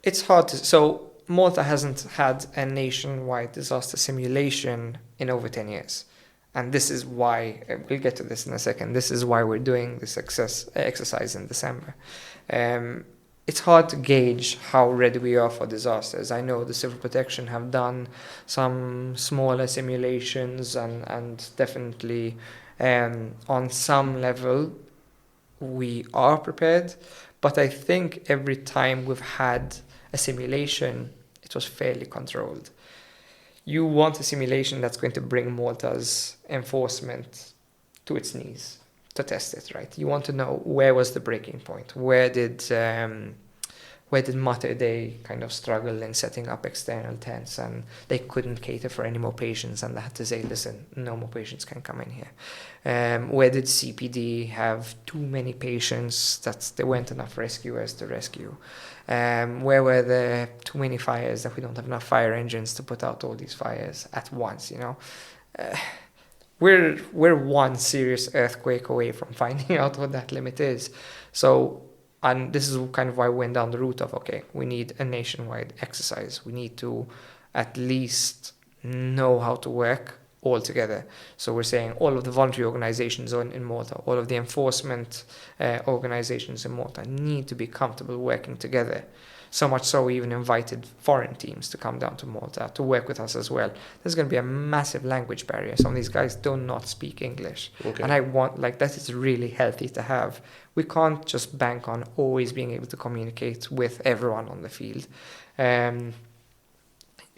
It's hard to... So Malta hasn't had a nationwide disaster simulation in over 10 years. And this is why, we'll get to this in a second, this is why we're doing this exercise in December. It's hard to gauge how ready we are for disasters. I know the Civil Protection have done some smaller simulations, and definitely on some level we are prepared. But I think every time we've had a simulation, it was fairly controlled. You want a simulation that's going to bring Malta's enforcement to its knees to test it, right? You want to know where was the breaking point, where did Mater Dei kind of struggle in setting up external tents, and they couldn't cater for any more patients, and they had to say, listen, no more patients can come in here. Where did CPD have too many patients that there weren't enough rescuers to rescue? Where were there too many fires that we don't have enough fire engines to put out all these fires at once, We're one serious earthquake away from finding out what that limit is. So, and this is kind of why we went down the route of, okay, we need a nationwide exercise. We need to at least know how to work all together. So we're saying all of the voluntary organizations in Malta, all of the enforcement organizations in Malta need to be comfortable working together. So much so we even invited foreign teams to come down to Malta to work with us as well. There's going to be a massive language barrier. Some of these guys do not speak English. Okay. And I want, that is really healthy to have. We can't just bank on always being able to communicate with everyone on the field.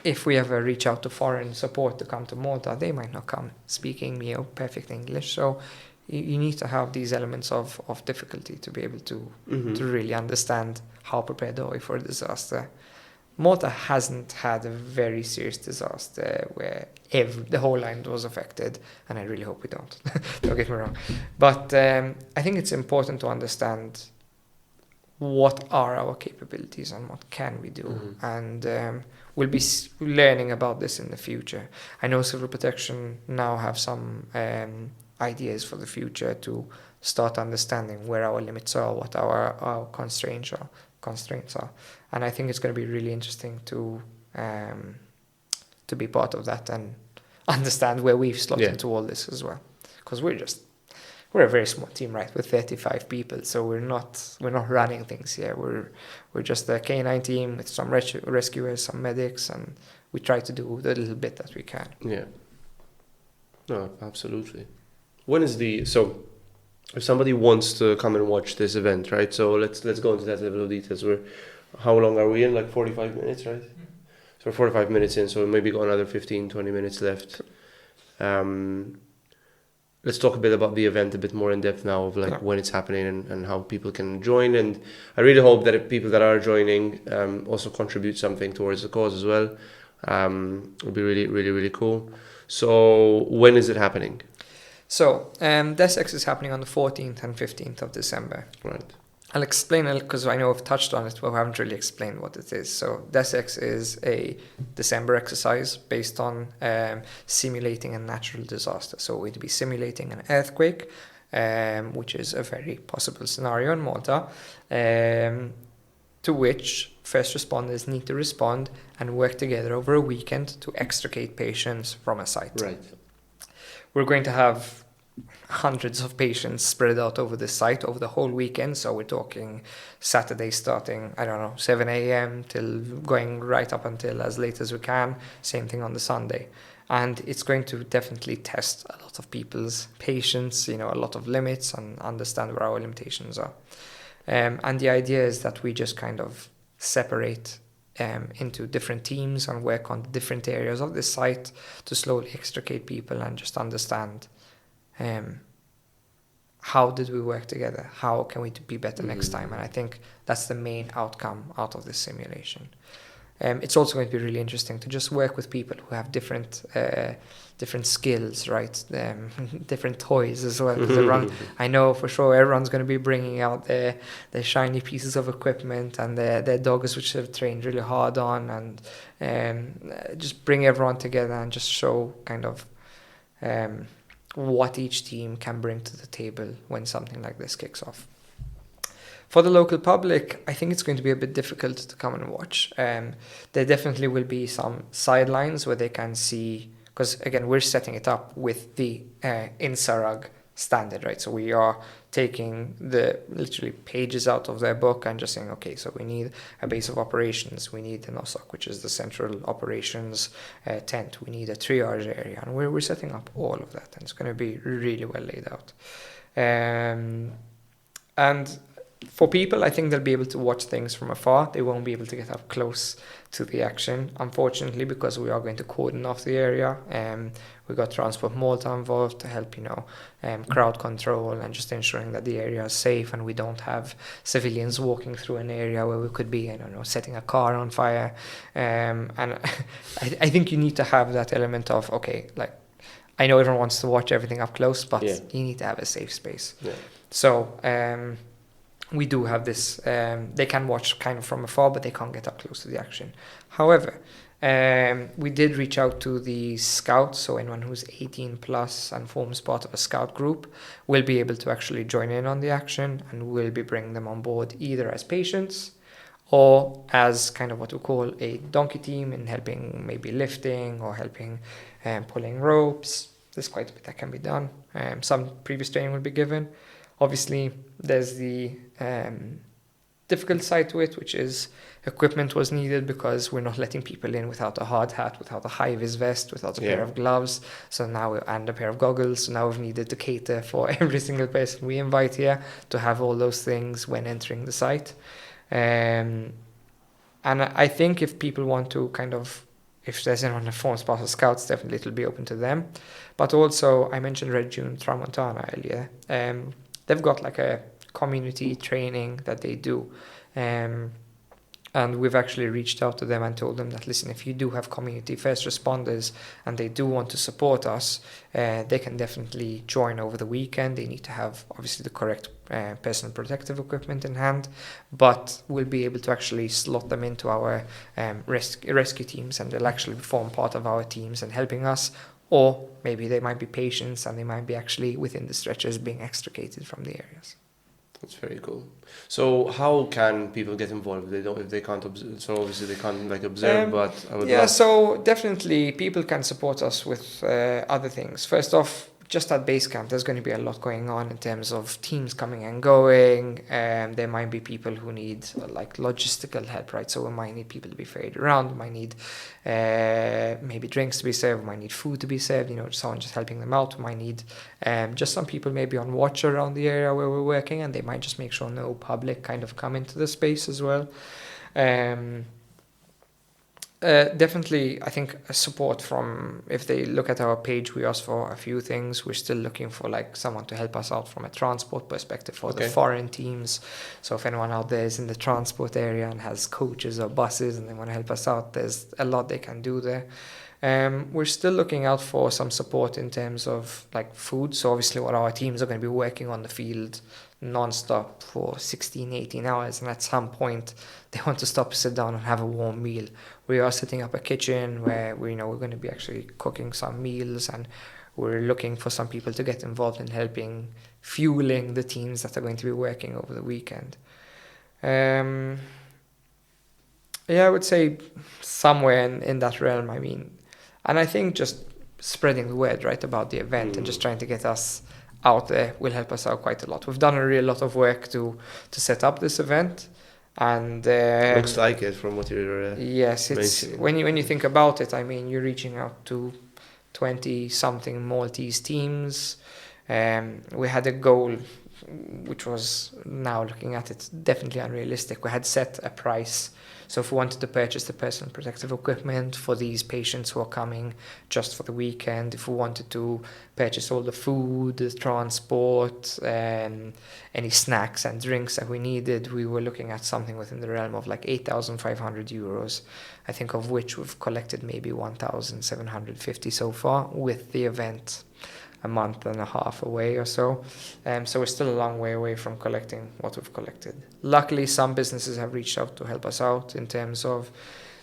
If we ever reach out to foreign support to come to Malta, they might not come speaking perfect English. So you need to have these elements of difficulty to be able to really understand how prepared are we for a disaster. Malta hasn't had a very serious disaster where the whole land was affected, and I really hope we don't. Don't get me wrong. But I think it's important to understand what are our capabilities and what can we do. Mhm. And we'll be learning about this in the future. I know civil protection now have some ideas for the future to start understanding where our limits are, what our constraints are. And I think it's going to be really interesting to be part of that and understand where we've slot into all this as well. Because we're a very small team, right? With 35 people, so we're not running things here. We're just a Canine team with some rescuers, some medics, and we try to do the little bit that we can. Yeah. No, absolutely. So if somebody wants to come and watch this event, right? So let's go into that level of details. How long are we in? Like 45 minutes, right? Mm-hmm. So we're 45 minutes in, so maybe got another 15, 20 minutes left. Let's talk a bit about the event a bit more in depth now, of like when it's happening and how people can join. And I really hope that if people that are joining also contribute something towards the cause as well. It would be really, really, really cool. So when is it happening? So DESX is happening on the 14th and 15th of December. Right. I'll explain it because I know I've touched on it, but we haven't really explained what it is. So DESX is a December exercise based on simulating a natural disaster. So we'd be simulating an earthquake, which is a very possible scenario in Malta, to which first responders need to respond and work together over a weekend to extricate patients from a site. Right. We're going to have hundreds of patients spread out over the site over the whole weekend. So we're talking Saturday starting, 7 a.m. till going right up until as late as we can. Same thing on the Sunday. And it's going to definitely test a lot of people's patience, a lot of limits, and understand where our limitations are. And the idea is that we just kind of separate into different teams and work on different areas of the site to slowly extricate people and just understand how did we work together? How can we be better next time? And I think that's the main outcome out of this simulation. It's also going to be really interesting to just work with people who have different skills, right? Different toys as well. I know for sure everyone's going to be bringing out their shiny pieces of equipment and their dogs which they've trained really hard on, and just bring everyone together and just show kind of what each team can bring to the table when something like this kicks off. For the local public, I think it's going to be a bit difficult to come and watch. There definitely will be some sidelines where they can see, because again, we're setting it up with the INSARAG standard, right? So we are taking the literally pages out of their book and just saying, okay, so we need a base of operations, we need the NOSOC, which is the central operations tent, we need a triage area, and we're setting up all of that, and it's going to be really well laid out. And for people, I think they'll be able to watch things from afar. They won't be able to get up close to the action, unfortunately, because we are going to cordon off the area. We got Transport Malta involved to help, crowd control and just ensuring that the area is safe and we don't have civilians walking through an area where we could be, setting a car on fire. And I think you need to have that element of, okay, like, I know everyone wants to watch everything up close, but you need to have a safe space. Yeah. So, we do have this, they can watch kind of from afar, but they can't get up close to the action. However, we did reach out to the scouts, so anyone who's 18 plus and forms part of a scout group will be able to actually join in on the action, and we'll be bringing them on board either as patients or as kind of what we call a donkey team in helping maybe lifting or helping pulling ropes. There's quite a bit that can be done. Some previous training will be given. Obviously, there's the difficult side to it, which is equipment was needed because we're not letting people in without a hard hat, without a high-vis vest, without a pair of gloves. So now and a pair of goggles. So now we've needed to cater for every single person we invite here to have all those things when entering the site. And I think if people want to if there's anyone that forms part of Scouts, definitely it'll be open to them. But also, I mentioned Red June Tramontana earlier. They've got like a community training that they do, And we've actually reached out to them and told them that, listen, if you do have community first responders and they do want to support us, they can definitely join over the weekend. They need to have, obviously, the correct personal protective equipment in hand, but we'll be able to actually slot them into our rescue teams, and they'll actually form part of our teams and helping us. Or maybe they might be patients and they might be actually within the stretchers being extricated from the areas. That's very cool. So how can people get involved if they can't observe? So obviously they can't observe, but I would love. So definitely people can support us with other things. First off, just at base camp, there's going to be a lot going on in terms of teams coming and going. There might be people who need logistical help, right? So we might need people to be ferried around. We might need maybe drinks to be served. We might need food to be served. Someone just helping them out. We might need just some people maybe on watch around the area where we're working, and they might just make sure no public kind of come into the space as well. Definitely, I think support from, if they look at our page, we ask for a few things. We're still looking for someone to help us out from a transport perspective for the foreign teams. So if anyone out there is in the transport area and has coaches or buses and they want to help us out, there's a lot they can do there. We're still looking out for some support in terms of food. So obviously what our teams are going to be working on the field non-stop for 16, 18 hours. And at some point they want to stop, sit down and have a warm meal. We are setting up a kitchen where we're going to be actually cooking some meals, and we're looking for some people to get involved in helping fueling the teams that are going to be working over the weekend. I would say somewhere in that realm, and I think just spreading the word, right, about the event and just trying to get us out there will help us out quite a lot. We've done a real lot of work to set up this event, and looks like it from what you're yes, it's mentioning. when you think about it, you're reaching out to 20 something Maltese teams. We had a goal which was, now looking at it, definitely unrealistic. We had set a price. So if we wanted to purchase the personal protective equipment for these patients who are coming just for the weekend, if we wanted to purchase all the food, the transport, any snacks and drinks that we needed, we were looking at something within the realm of 8,500 euros, I think, of which we've collected maybe 1,750 so far, with the event a month and a half away or so. So we're still a long way away from collecting what we've collected. Luckily, some businesses have reached out to help us out in terms of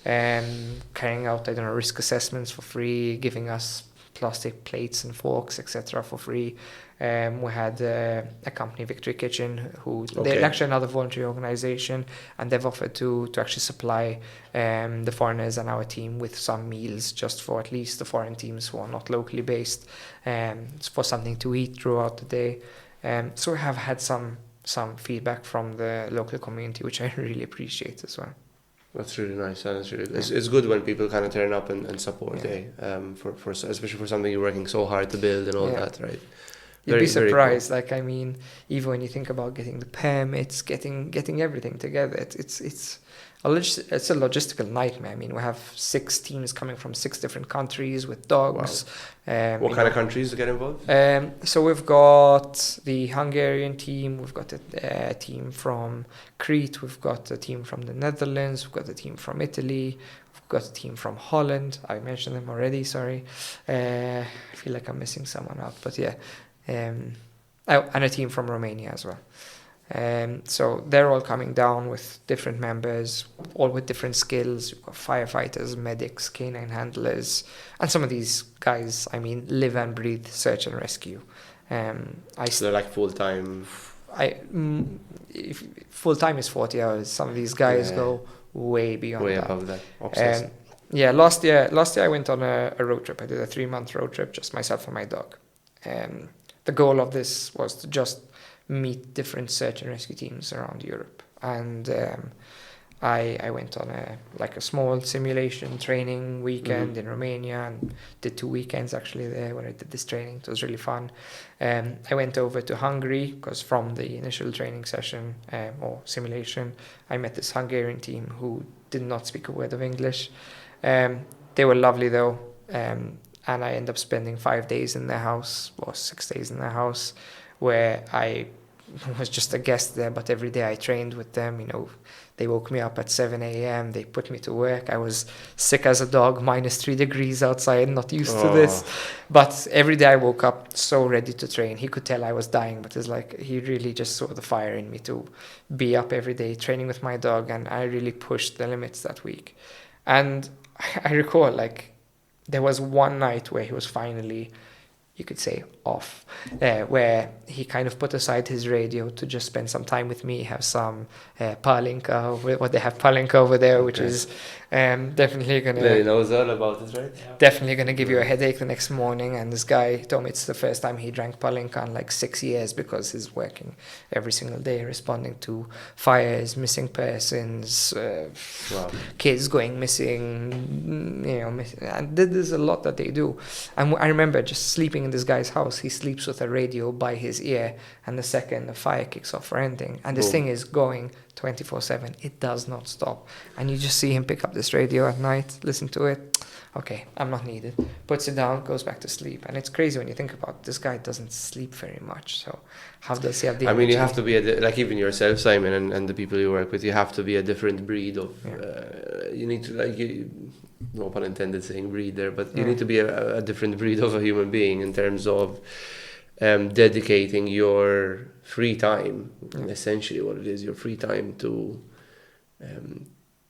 carrying out, risk assessments for free, giving us plastic plates and forks, etc. for free. We had a company, Victory Kitchen, they're actually another voluntary organisation, and they've offered to actually supply the foreigners and our team with some meals, just for at least the foreign teams who are not locally based, for something to eat throughout the day. So we have had some feedback from the local community, which I really appreciate as well. That's really nice. And it's good when people kind of turn up and support, for especially for something you're working so hard to build and all that, right? You'd be surprised. Cool. Even when you think about getting the permits, getting everything together, it's a logistical nightmare. We have 6 teams coming from 6 different countries with dogs. Wow. What kind of countries get involved? So we've got the Hungarian team, we've got a team from Crete, we've got a team from the Netherlands, we've got a team from Italy, we've got a team from Holland. I mentioned them already, sorry. I feel like I'm missing someone out, but yeah. And a team from Romania as well. So they're all coming down with different members, all with different skills. You've got firefighters, medics, canine handlers, and some of these guys, live and breathe search and rescue. So they're full-time? Full-time is 40 hours. Some of these guys go way beyond that. Way above that. Obsessed. Last year I went on a road trip. I did a 3-month road trip, just myself and my dog. The goal of this was to just meet different search and rescue teams around Europe, and I went on a small simulation training weekend in Romania, and did 2 weekends actually there where I did this training. It was really fun. I went over to Hungary because from the initial training session or simulation, I met this Hungarian team who did not speak a word of English. They were lovely though. And I ended up spending 5 days in their house, or 6 days in their house, where I was just a guest there, but every day I trained with them. They woke me up at 7 a.m. They put me to work. I was sick as a dog, -3 degrees outside, not used to this. But every day I woke up so ready to train. He could tell I was dying, but it's like he really just saw the fire in me to be up every day training with my dog, and I really pushed the limits that week. And I recall, like, there was one night where he was finally, you could say, off, where he kind of put aside his radio to just spend some time with me, have some palinka, what they have palinka over there, which is definitely gonna. Yeah, he knows all about it, right? Yeah. Definitely gonna give you a headache the next morning. And this guy told me it's the first time he drank palinka in like 6 years, because he's working every single day responding to fires, missing persons, kids going missing, and there's a lot that they do. And I remember just sleeping in this guy's house. He sleeps with a radio by his ear, and the second the fire kicks off or anything, and this thing is going 24/7. It does not stop. And you just see him pick up this radio at night, listen to it. Okay, I'm not needed. Puts it down, goes back to sleep. And it's crazy when you think about it. This guy doesn't sleep very much. So how does he have the I mean, you energy? have to be, like even yourself, Simon, and the people you work with, you have to be a different breed of, you need to, like, no pun intended saying breed there, but you need to be a different breed of a human being in terms of dedicating your free time, essentially what it is, your free time to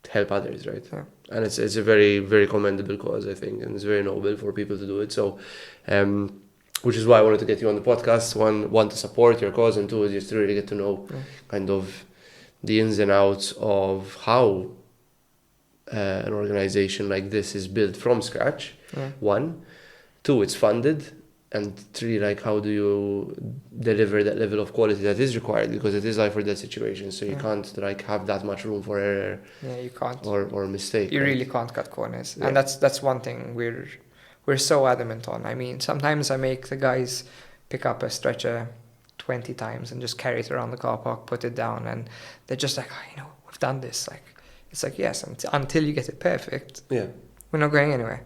help others, right? Yeah. And it's a very, very commendable cause, I think, and it's very noble for people to do it. So, which is why I wanted to get you on the podcast. One, to support your cause, and two, is just to really get to know kind of the ins and outs of how an organization like this is built from scratch. One, two, it's funded. And three, like, how do you deliver that level of quality that is required? Because it is life or death situation, so you can't like have that much room for error. Yeah, you can't. Or mistake. You right? really can't cut corners, Yeah. and that's one thing we're so adamant on. I mean, sometimes I make the guys pick up a stretcher 20 times and just carry it around the car park, put it down, and they're just like, we've done this. Like, it's like, yes, until you get it perfect, we're not going anywhere.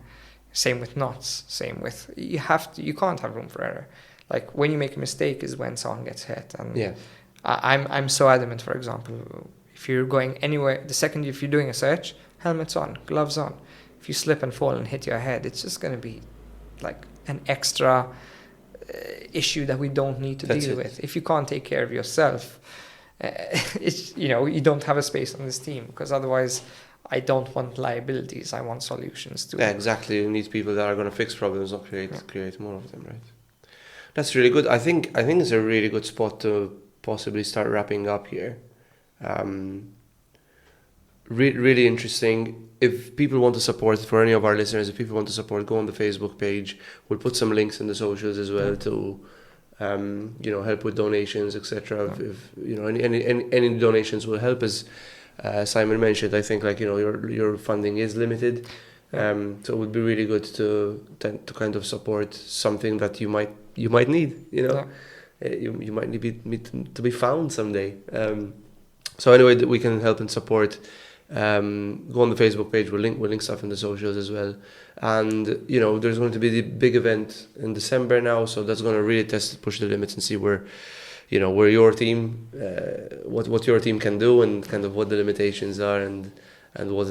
Same with knots. Same with you can't have room for error. Like, when you make a mistake is when someone gets hit. And I'm so adamant. For example, if you're going anywhere, the second if you're doing a search, helmets on, gloves on. If you slip and fall and hit your head, it's just going to be like an extra issue that we don't need to deal with. If you can't take care of yourself, it's you don't have a space on this team, because otherwise, I don't want liabilities. I want solutions too. Yeah, exactly. You need people that are going to fix problems, not create more of them, right? That's really good. I think it's a really good spot to possibly start wrapping up here. Really interesting. If people want to support, for any of our listeners, if people want to support, go on the Facebook page. We'll put some links in the socials as well to help with donations, etc. If any donations will help us. Simon mentioned, I think, like, your funding is limited, so it would be really good to kind of support something that you might need. You might need to be found someday. So anyway, we can help and support. Go on the Facebook page. We'll link stuff in the socials as well. And there's going to be the big event in December now, so that's going to really push the limits and see where your team, what your team can do, and kind of what the limitations are, and what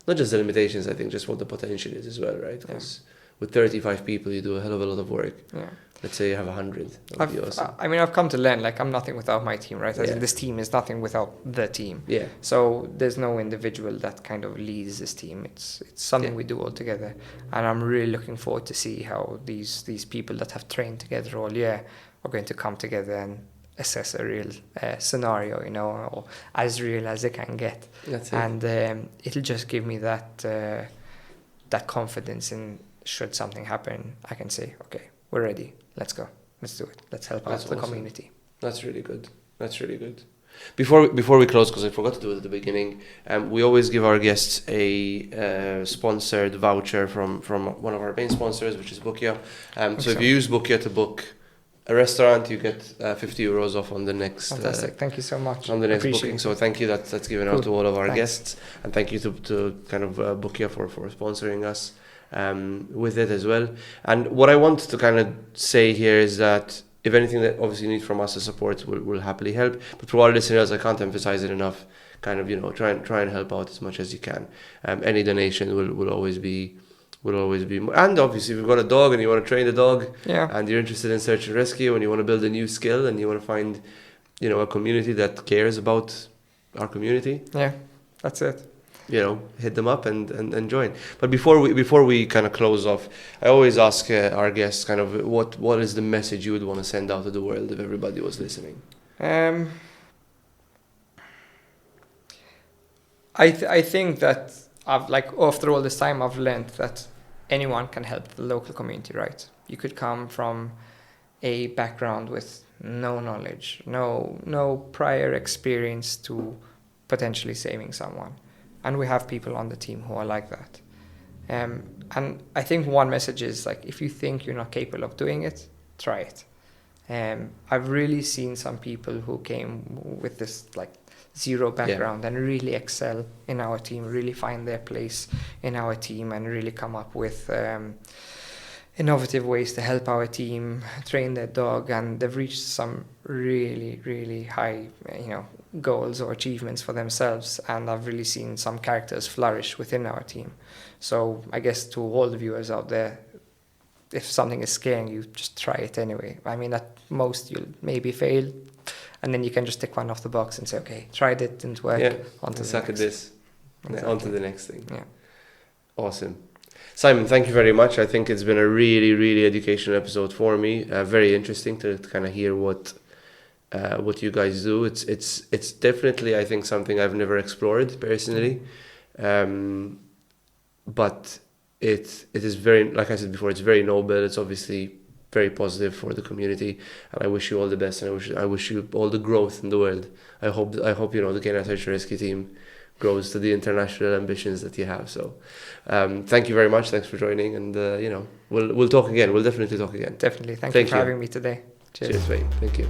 not just the limitations, I think, just what the potential is as well, right? Because with 35 people, you do a hell of a lot of work. Yeah. Let's say you have 100. That would be awesome. I've come to learn, like, I'm nothing without my team, right? This team is nothing without the team. Yeah. So there's no individual that kind of leads this team. It's something we do all together, and I'm really looking forward to see how these people that have trained together all year are going to come together and assess a real scenario, or as real as it can get. That's it. And it'll just give me that confidence in, should something happen, I can say, okay, we're ready. Let's go. Let's do it. Let's help out the community. That's really good. Before we close, because I forgot to do it at the beginning, we always give our guests a sponsored voucher from one of our main sponsors, which is Bookia. So if you use Bookia to book a restaurant, you get 50 euros off on the next. Fantastic. Thank you so much. On the next booking. So thank you. That's given out to all of our guests, and thank you to kind of Bookia for sponsoring us with it as well. And what I want to kind of say here is that if anything that obviously you need from us as support, we'll happily help. But for our listeners, I can't emphasize it enough. kind of, you know, try and help out as much as you can. Any donation will always be, and obviously if you've got a dog and you want to train the dog, and you're interested in search and rescue and you want to build a new skill and you want to find, you know, a community that cares about our community. Yeah, that's it. You know, hit them up and join. But before we kind of close off, I always ask our guests kind of what is the message you would want to send out to the world if everybody was listening. I think that after all this time I've learned that anyone can help the local community, right? You could come from a background with no knowledge, no prior experience to potentially saving someone. And we have people on the team who are like that. And I think one message is like, if you think you're not capable of doing it, try it. I've really seen some people who came with this like zero background and really excel in our team, really find their place in our team and really come up with innovative ways to help our team train their dog, and they've reached some really, really high, you know, goals or achievements for themselves, and I've really seen some characters flourish within our team. So I guess to all the viewers out there, if something is scaring you, just try it anyway. I mean, at most you'll maybe fail, and then you can just tick one off the box and say, okay, tried it, didn't work, on to the suck next. at this, Exactly. on to the next thing. Yeah. Awesome. Simon, thank you very much. I think it's been a really, really educational episode for me. Very interesting to kind of hear what you guys do. It's definitely, I think, something I've never explored personally, but it is very, like I said before, it's very noble. It's obviously very positive for the community, and I wish you all the best, and I wish you all the growth in the world. I hope you know the Canine Search and Rescue team grows to the international ambitions that you have. So thank you very much. Thanks for joining, and you know, we'll talk again. We'll definitely talk again. Definitely. Thank you for having me today. Cheers. Cheers, mate. Thank you.